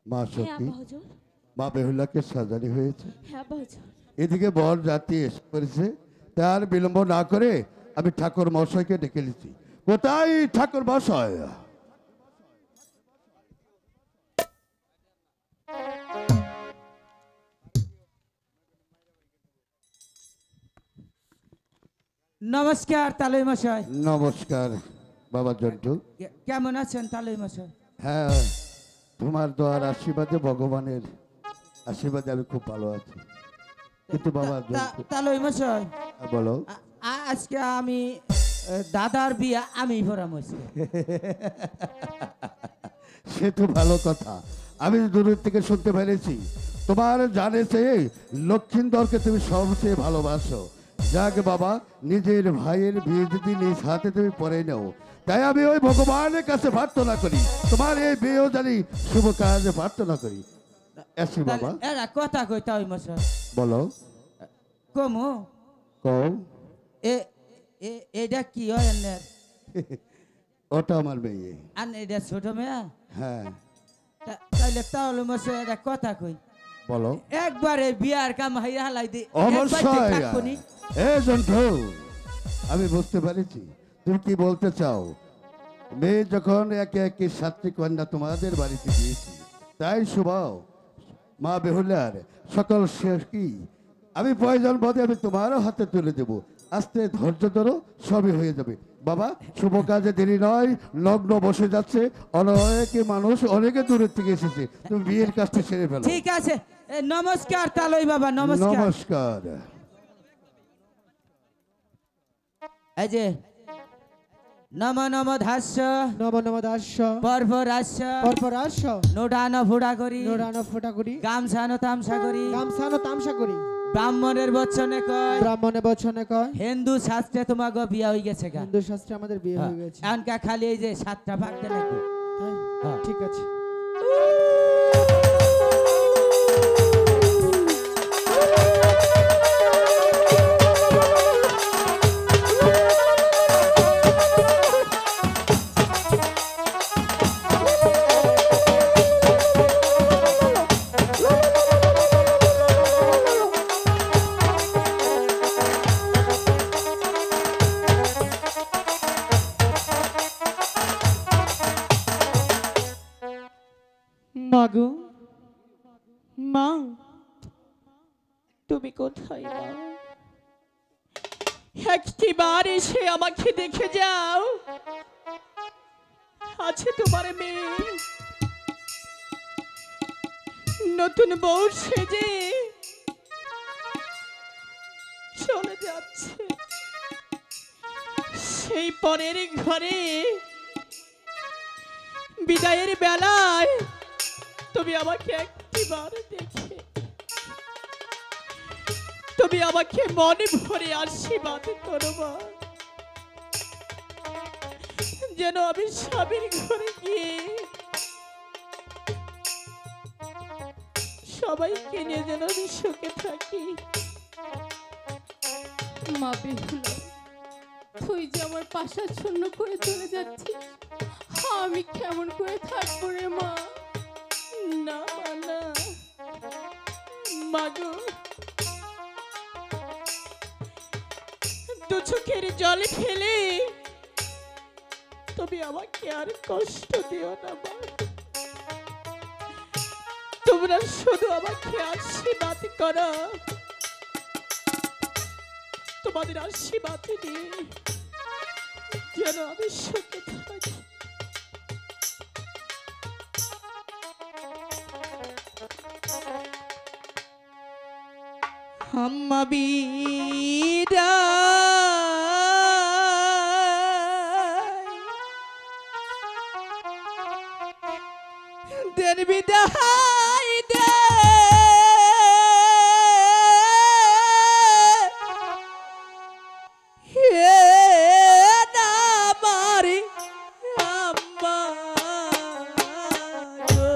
মা হ্যাঁ সখী, আব্বা হুজুর। মা বেহুলাকে সাজানি হয়েছে। হ্যাঁ আব্বা হুজুর। এদিকে বর জাতি এসে পড়েছে, তার বিলম্ব না করে আমি ঠাকুর মশাইকে ডেকে নিচ্ছি। কোথায় ঠাকুর মশাই? নমস্কার তালুই মশাই। নমস্কার বাবা জন্টু। কেমন আছেন তালুই মশাই? হ্যাঁ, তোমার দোয়ার আশীর্বাদে, ভগবানের আশীর্বাদে আমি খুব ভালো আছি। কিন্তু বাবা জন্টু, তালুই মশাই, বলো। আজকে আমি দাদার বিয়া আমি ভরাম হয়েছি। সে তো ভালো কথা। আমি দূরের থেকে শুনতে পেরেছি তোমার জানেছে লক্ষিন্দরকে তুমি সবচেয়ে ভালোবাসো। যাক বাবা, নিজের ভাইয়ের বিয়ে যদি নিজ হাতে তুমি পরে নাও, তাই আমি ওই ভগবানের কাছে প্রার্থনা করি তোমার এই বিয়েও জানি শুভ কাজে প্রার্থনা করি। আসি বাবা। এরা কথা কই তালুই মশাই। বলো। কমু কও। এ এ- এটা কি হয় এনের? ওটা আমার মেয়ে। আর এটা ছোট মেয়া? হ্যাঁ, তাইলে তালুই মশাই এটা কথা কই। বলো। একবারে বিয়ার কাম হাইরা হালাই দি। অবশ্যই। এ জন্টু, আমি বুঝতে পেরেছি তুমি কি বলতে চাও। মেয়ে যখন একে একে 7টি কন্যা তোমাদের বাড়িতে দিয়েছি, তাই শুভাও মা বেহুলার সকল শেষ কি আমি প্রয়োজন বোধে আমি তোমারও হাতে তুলে দেব। আস্তে ধৈর্য ধরো, সবই হয়ে যাবে বাবা। শুভ কাজে দেরি নয়, লগ্ন বসে যাচ্ছে, অনেকে মানুষ অনেকে দূরের থেকে এসেছে, তুমি বিয়ের কাজটা সেরে ফেলো। ঠিক আছে। নমস্কার তালুই বাবা, নমস্কার। নমস্কার। এই যে নম নম ধাস্য নম নম দাস্য পরপরাস্য পরপরাস্য নোডান ফুড়া করি নোরান ফোটা করি গামছানো তামসা করি গামছানো তামসা করি ব্রাহ্মণের বচনে কয় ব্রাহ্মণে বচনে কয় হিন্দু শাস্ত্রে তোমাকে বিয়া হয়ে গেছে গা। হিন্দু শাস্ত্রে আমাদের বিয়ে হয়ে গেছে। এখনকার খালি এই যে 7টা ভাগ দেন তাই? হ্যাঁ। ঠিক আছে। মাগো, মা তুমি কোথায় মা? একটিবার এসে আমাকে দেখে যাও। আছে তোমার মেয়ে নতুন বউ সেজে চলে যাচ্ছে সেই পরের ঘরে। বিদায়ের বেলায় তুমি আমাকে একটিবার দেখে তুমি আমাকে মনে ভরে আশীর্বাদ করো মা, যেন আমি স্বামীর ঘরে গিয়ে সবাইকে নিয়ে যেন আমি সুখে থাকি। মা বেহুলা, তুই যে আমার পাশাচ্ছন্ন করে চলে যাচ্ছিস, আমি কেমন করে থাকবো রে মা? না মা, না মাগো, দু চোখের জল ফেলে তুমি আমাকে আর কষ্ট দিও না মা। তোমরা শুধু আমাকে আশীর্বাদ করো, তোমাদের আশীর্বাদ নিয়ে যেন আমি সুখে থাকি। আম্মা বিদা দেন বিদায় দে হে না মারি আম্মা গো।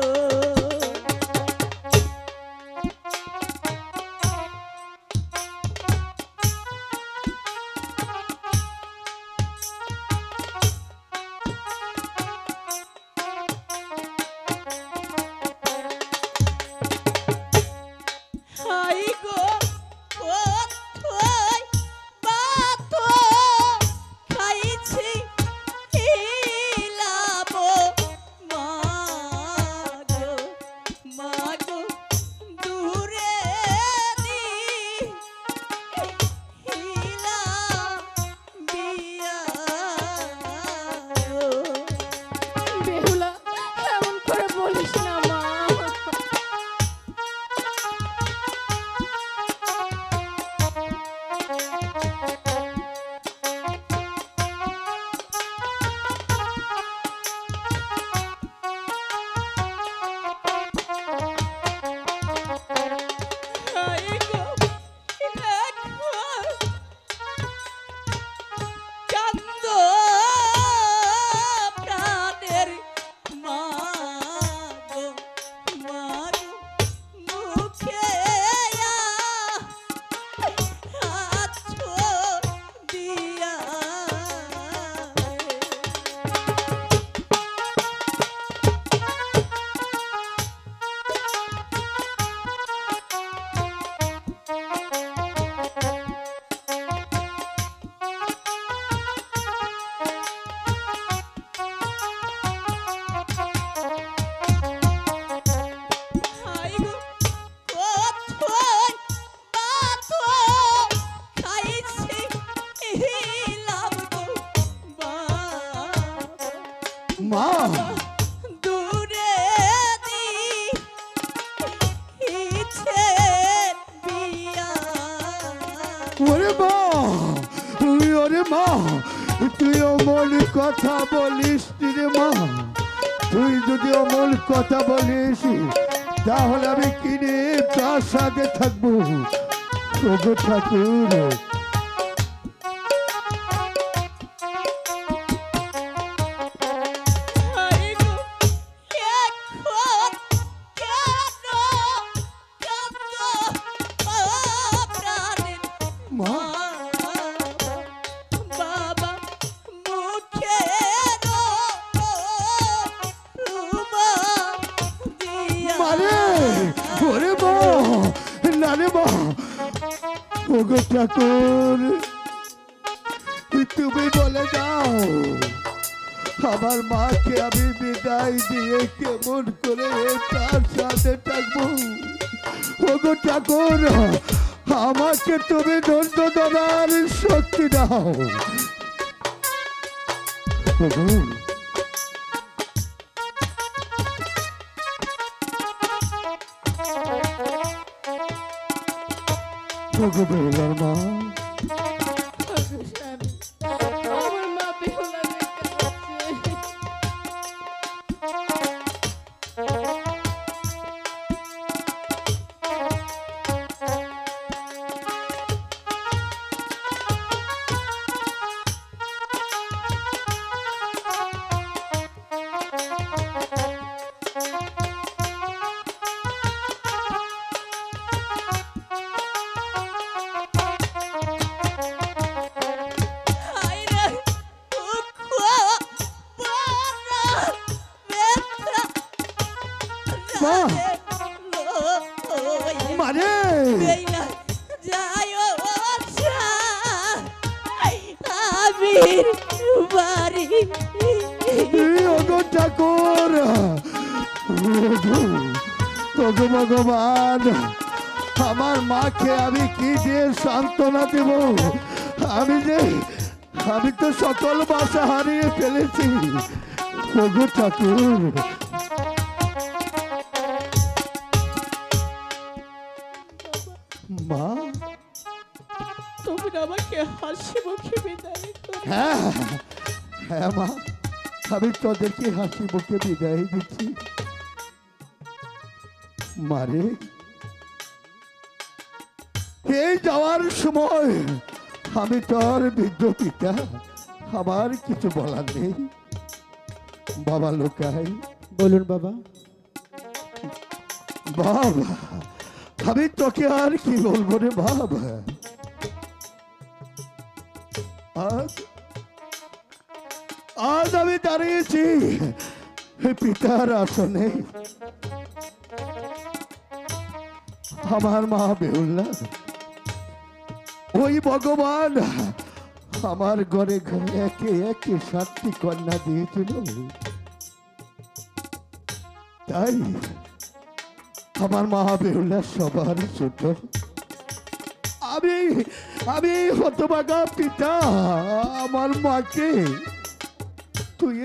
মা তুই অমল কথা বলিস রে মা, তুই যদি অমল কথা বলিস তাহলে আমি কিনে প্রাসাদে থাকবো। ওগো ঠাকুর আরে গো, এখন কেন কাঁদো প্রাণের মা বাবা মুখের রুমা দিয়া মারে ওরে মা না রে মা, ওগো ঠাকুর তুমি বলে দাও আমার মাকে আমি বিদায় দিয়ে কেমন করে তার সাথে থাকবো। ওগো ঠাকুর আমাকে তুমি দণ্ড দেওয়ার শক্তি দাও। ওগো ওগো বেহুলার মা, আমার মা বেহুলা কাঁদছে। আইরে দুঃখ বড় ব্যথা মা। লয়ে মারে বেইলা যায়ও আমি বাড়ি ওগো ঠাকুর ওগো ভগবান আমার মাকে আমি কি দিয়ে সান্ত্বনা দেব? আমি তো সকল বাসা হারিয়ে ফেলেছি। ওগো ঠাকুর মা, তুমি আমাকে হাসি মুখে বিদায় করো। হ্যাঁ হ্যাঁ মা, আমি তোদেরকে হাসি মুখে বিদায় দিচ্ছি। মারে এই যাওয়ার সময় আমি তোর বৃদ্ধ পিতা, আমার কিছু বলার নেই। বাবা লোকাই বলুন বাবা। বাবা, আমি তোকে আর কি বলবো রে বাবা। আজ আজ আমি দাঁড়িয়েছি পিতার আসনে। আমার মা বেহুল্লা, ওই ভগবান আমার ঘরে ঘরে একে একে 7টি কন্যা দিয়েছিল। তাই আমার মা বেহুল্লা সবার ছোট। আমি হতভাগা পিতা আমার মাকে তুই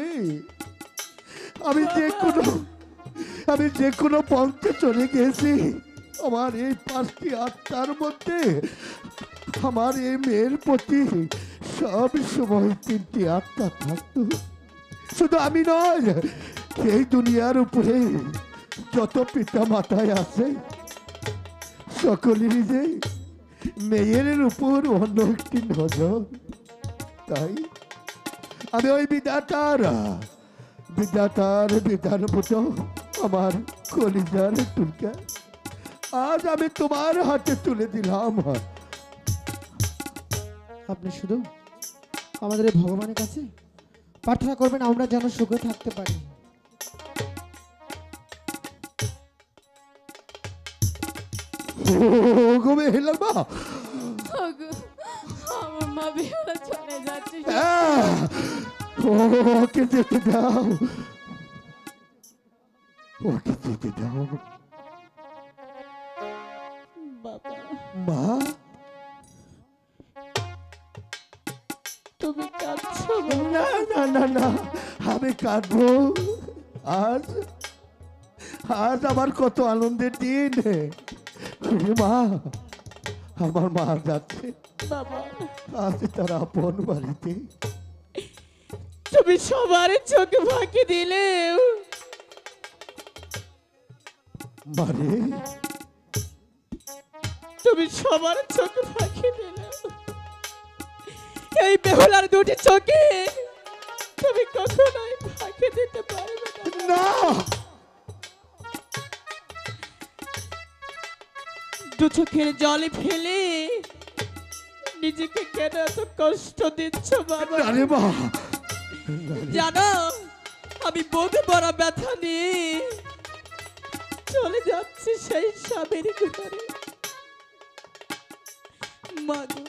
আমি যে কোনো পন্থে চলে গেছি। আমার এই 5টি আত্মার মধ্যে আমার এই মেয়ের প্রতি সব সময় 3টি আত্মা থাকতো। শুধু আমি নয়, এই দুনিয়ার উপরে যত পিতা মাতায় আছে সকলেরই যে মেয়ের উপর অন্য একটি নজর। তাই আমি ওই বিধাতার বিধান মতো আমার কলিজার টুলকা আজ আমি তোমার হাতে তুলে দিলাম। আপনি শুধু আমাদের এই ভগবানের কাছে প্রার্থনা করবেন আমরা যেন সুখে থাকতে পারি। গো বেহুলার মা, ওগো, আমার মা বেহুলা চলে যাচ্ছে। ওকে যেতে দাও, ওকে যেতে দাও। বাবা মা, তুমি কাঁদছো? না না না না, আমি কাঁদবো। আজ আজ আমার কত আনন্দের দিন। মা, আমার মা যাচ্ছে বাবা আজ তার আপন বাড়িতে। তুমি সবার চোখ ফাঁকি দিলে মানে তুমি সবার চোখ ফাঁকি দিলে এই বেহুলার দুটি চোখে তুমি কখনোই ফাঁকি দিতে পারবে না। না দু চোখের জল ফেলে নিজেকে কেন এত কষ্ট দিচ্ছ বাবা? আরে মা জানো আমি বুকে বড় ব্যথা নিয়ে চলে যাচ্ছি সেই স্বামীর ঘরে। মা গো,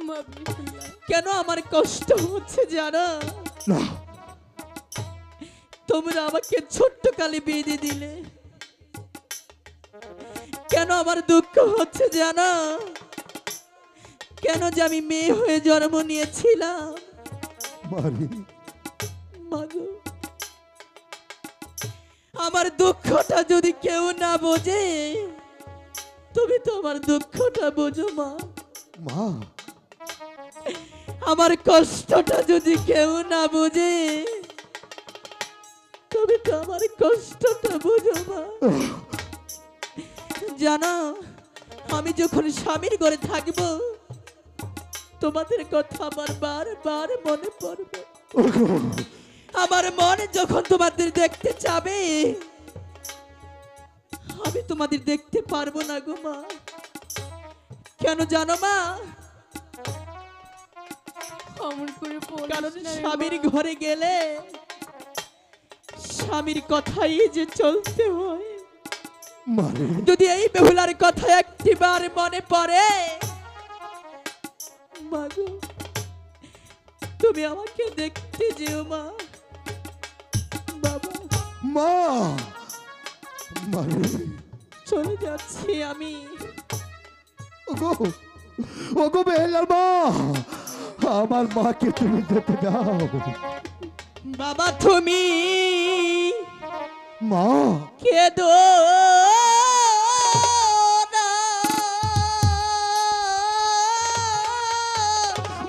মা বিহুলা, কেন আমার কষ্ট হচ্ছে জানো? না তোমরা আমাকে ছোট্ট কালে বেঁধে দিলে, কেন আমার দুঃখ হচ্ছে জানো? কেন যে আমি মেয়ে হয়ে জন্ম নিয়েছিলাম। মারি মাগো, আমার দুঃখটা যদি কেউ না বোঝে, তুমি তো আমার দুঃখটা বোঝো মা। মা আমার কষ্টটা যদি কেউ না বোঝে, তুমি তো আমার কষ্টটা বোঝো মা। জানো আমি যখন স্বামীর ঘরে থাকবো, তোমাদের কথা আমার বারবার মনে পড়বে। আমার মন যখন তোমাদের দেখতে চাবে, আমি তোমাদের দেখতে পারবো না গো মা। কেন জানো মা? অমন করে বলিস কারণ না রে স্বামীর মা। ঘরে গেলে স্বামীর কথাই যে চলতে হয়। মারি যদি এই বেহুলার কথা একটিবার মনে পড়ে, মা গো, তুমি আমাকে দেখতে যেও মা। বাবা মা মারি চলে যাচ্ছি আমি। ওগো ওগো বেহেলার মা, আমার মাকে তুমি যেতে দাও। বাবা তুমি মা কেঁদো না।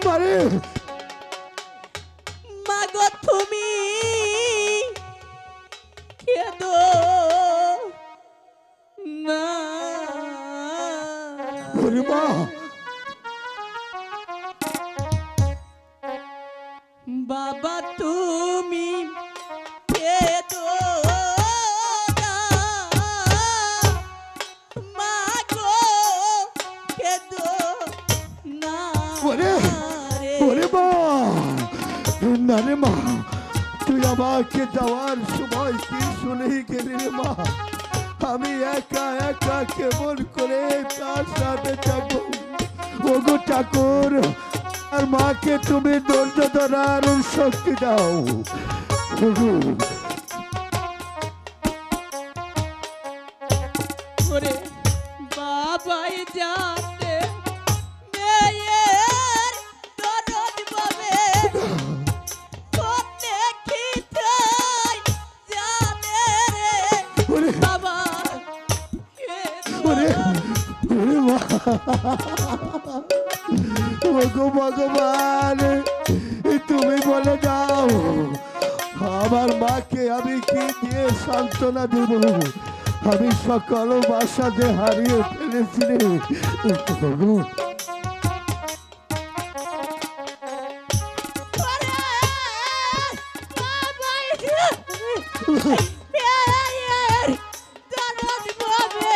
মারি মাগো তুমি কেঁদো না। ওরে মা বাবা তুমি কেঁদো না। মাগো কেঁদো না ওরে রে। ওরে মা না রে মা, তুই আমাকে যাওয়ার সময় কি শুনেই গেলি রে মা? আমি একা একা কেমন করে তার সাথে থাকবো? ওগো ঠাকুর, আর মাকে তুমি ধৈর্য ধরার শক্তি দাও। ওগো ওরে বাবাই জানে মেয়ের দরদ পাবে, কোনে খিতাই জানে রে ওরে বাবা। ওরে ওরে মা, ওগো ভগবান, তুমি বলে দাও আমার মাকে আমি কি দিয়ে সান্ত্বনা দেব? আমি সকল বাসাতে হারিয়ে ফেলেছি রে। ওগো, মেয়ের দরদ পাবে,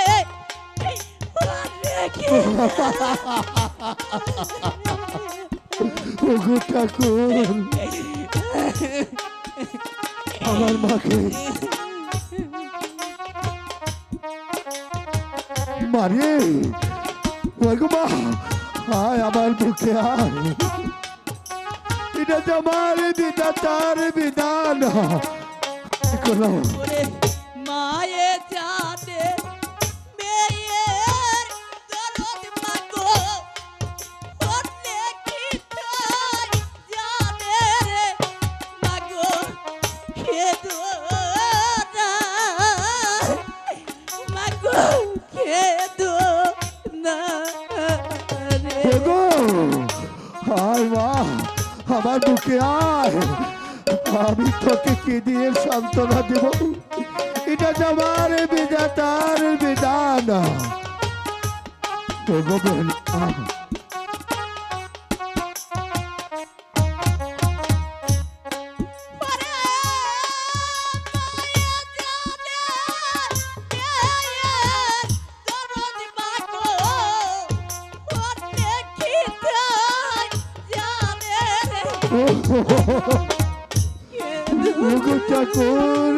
ওগো ঠাকুর, আমার মাকে মারে। ওগো মা, আয় আমার বুকে আয়। এটা তো আমার বিধাতার বিধান। কোনো ওরে মায়ে জানে মেয়ের দরদ মাগো, কোনে খিতাই জানে রে মাগো। কেঁদো না মাগো, কেঁদো না। আমার বুকে আয়, আমি তোকে কি দিয়ে সান্ত্বনা দেব? এটা যে আমার বিধাতার বিধান। ওগো বেহুলা, ওগো ঠাকুর,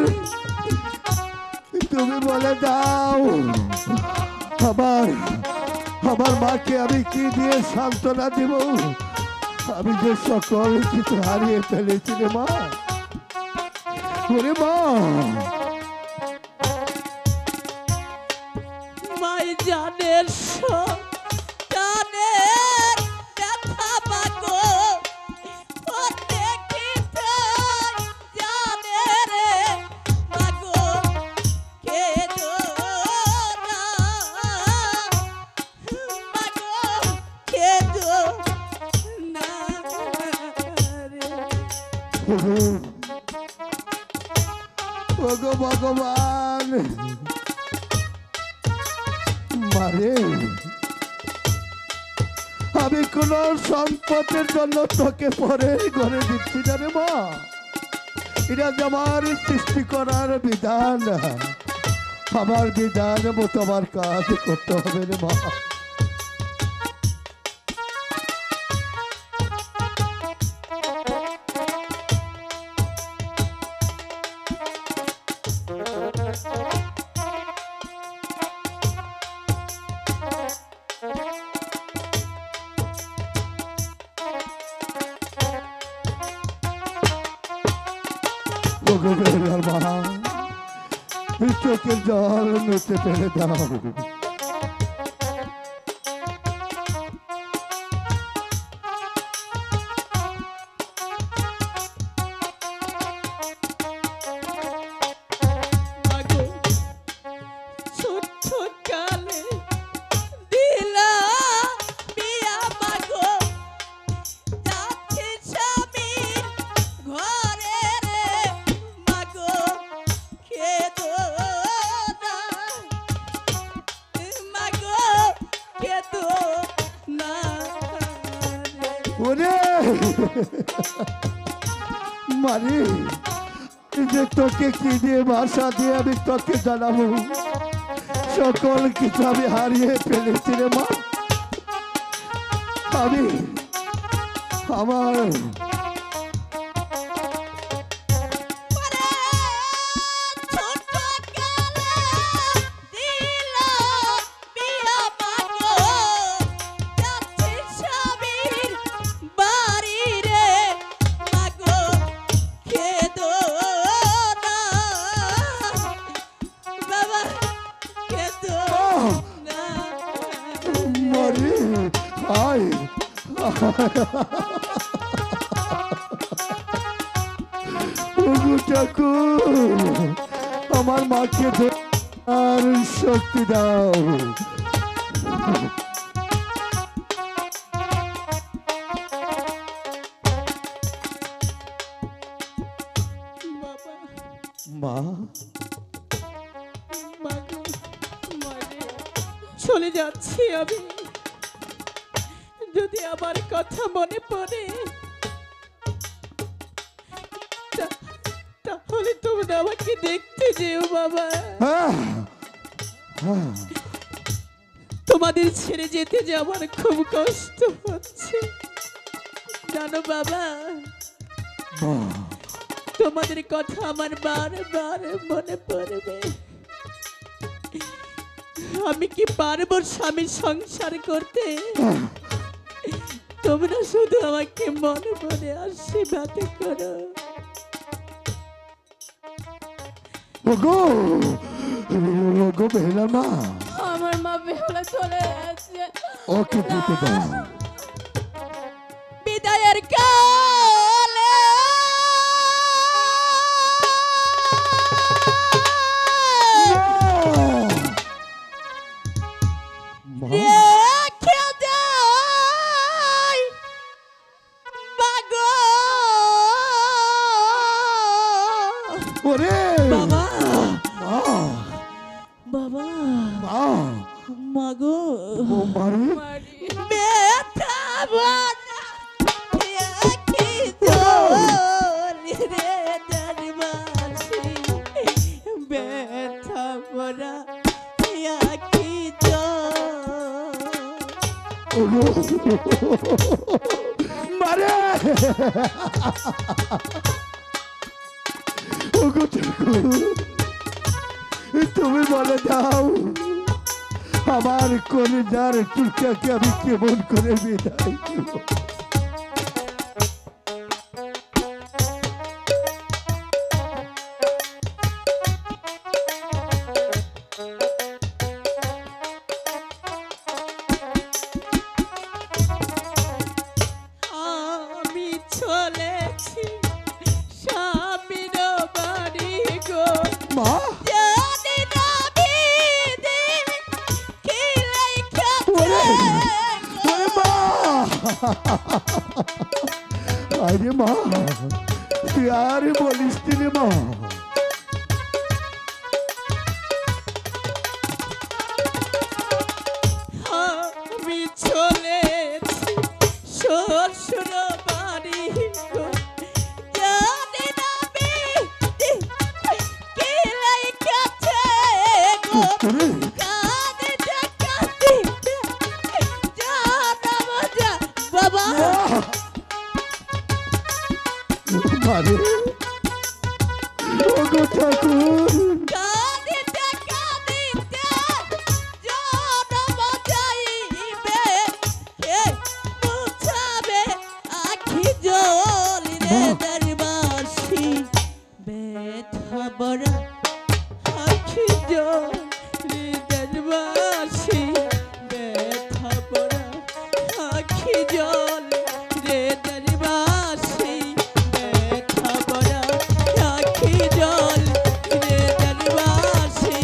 তুমি বলে দাও আমার আমার মাকে আমি কি দিয়ে সান্ত্বনা দিব? আমি যে সকল কিছু হারিয়ে ফেলেছি রে মা। ওরে মা, মাই জানের জানের ব্যথা মাগো, ও দেখিতে জানে রে মাগো, কেঁদো না মাগো, কেঁদো না রে। ওগো ভগবান, মারে আমি কোন সম্পদের জন্য তোকে পরে ঘরে দিচ্ছি না রে মা। এটা যে আমার সৃষ্টি করার বিধান, আমার বিধান মতো আমার কাজ করতে হবে রে মা। ওগো বেহুলার মা, চোখের জল মুছে ফেলে দাও। মাগো, ছোট্ট কালে দিলা বিয়া মাগো, যাচ্ছি স্বামীর ঘরে রে মাগো, কেঁদো না মাগো, কেঁদো না রে। ওরে মারি, যে তোকে কি দিয়ে ভাষা দিয়ে আমি তোকে জানাবো? সকল কিছু আমি হারিয়ে ফেলেছি রে মা। আমি আমার মারি আয়, ওগো ঠাকুর, আমার মাকে আর শক্তি দাও। মা, চলে যাচ্ছি আমি। যদি আমার কথা মনে পড়ে তাহলে তোমরা আমাকে দেখতে যেও বাবা। তোমাদের ছেড়ে যেতে যে আমার খুব কষ্ট হচ্ছে জানো বাবা। তোমাদের কথা আমার বারবার মনে পড়বে। আমি কি পারবো স্বামীর সংসার করতে? তোমরা শুধু আমাকে মনে মনে আশীর্বাদ করো। ওগো ওগো বেহুলা মা, আমার মা বেহুলা চলে যাচ্ছে। ওকে যেতে দাও। বিদায়ের কালে রেখে দেয় মাগো বাবা মা মাগো ও মারে মারি ব্যথা ভরা আখি জল রে দরবাসি ব্যথা ভরা আখি জল ওগো মারে ওগো ঠাকুর তুমি বলে দাও আমার কলিজার টুকটাকে আমি কেমন করে বিদায় দিব আমি চলেছি স্বামীর বাড়ি গো মা জানি না বিধি কি ওরে লেখেছে ওরে মা আরে মা তুই আর বলিস রে মা আমি চলেছি শ্বশুর বাড়ি গো জানি না বিধি কি লেখেছে গো ওরে কাঁদিতে কাঁদিতে জানাব যা বাবা মারে ওগো ঠাকুর কাঁদিতে কাঁদিতে জানাব যাইবে কে মুছাবে আখি জল রে দরবাসি ব্যথা বড় আখি জল রে দরবাসি ব্যথা বড় আখি জল রে দরবাসি ব্যথা বড় আখি জল রে দরবাসি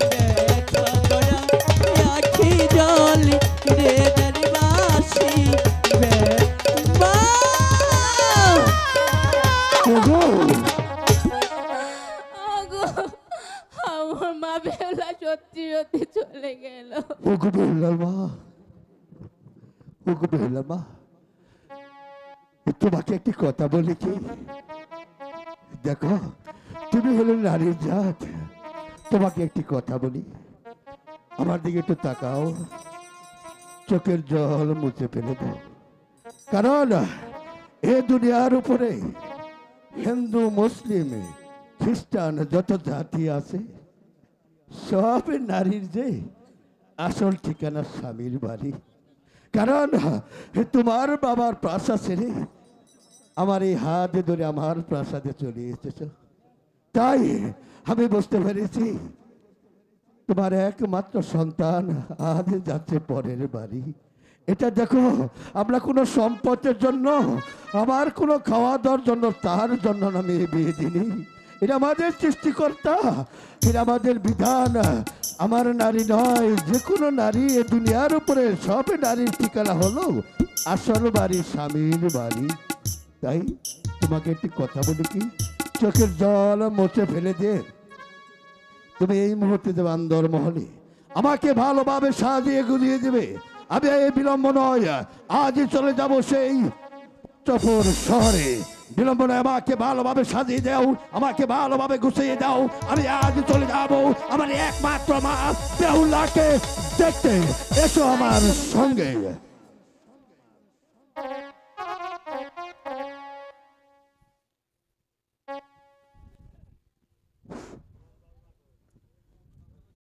ব্যথা বড় আখি জল রে দরবাসি মা ওগো ওগো আমার মা বেলা সত্যি সত্যি চলে গেল ওগো বেহুলার মা ওগো বেহুলার মা তোমাকে একটি কথা বলি কি দেখো তুমি হলো নারীর জাত তোমাকে একটি কথা বলি আমার দিকে একটু তাকাও চোখের জল মুছে ফেলে দাও কারণ এ দুনিয়ার উপরে হিন্দু মুসলিম খ্রিস্টান যত জাতি আছে সব নারীর যে আসল ঠিকানা স্বামীর বাড়ি কারণ তোমার বাবার প্রাসাদ ছেড়ে আমার এই হাত ধরে আমার প্রাসাদে চলে এসেছ তাই আমি বুঝতে পেরেছি তোমার একমাত্র সন্তান আজ যাচ্ছে পরের বাড়ি এটা দেখো আমরা কোনো সম্পদের জন্য আমার কোনো খাওয়া দাওয়ার জন্য তার জন্য আমি এই বিয়ে দিইনি এটা আমাদের সৃষ্টিকর্তা এটা আমাদের বিধান আমার নারী নয় যে কোনো নারী এ দুনিয়ার উপরে সব নারীর ঠিকানা হলো আসল বাড়ি স্বামীর বাড়ি তাই তোমাকে একটি কথা বলি কি চোখের জল মুছে ফেলে দে তুমি এই মুহূর্তে দেবে আন্দর মহলে আমাকে ভালোভাবে সাজিয়ে গুজিয়ে দেবে আমি এই বিলম্ব নয় আজই চলে যাব সেই চফর শহরে বিলম্ব নয় আমাকে ভালোভাবে সাজিয়ে দাও আমাকে ভালোভাবে গুছিয়ে দাও আমি আজ চলে যাব আমার একমাত্র মা বেহুলাকে দেখতে এসো আমার সঙ্গে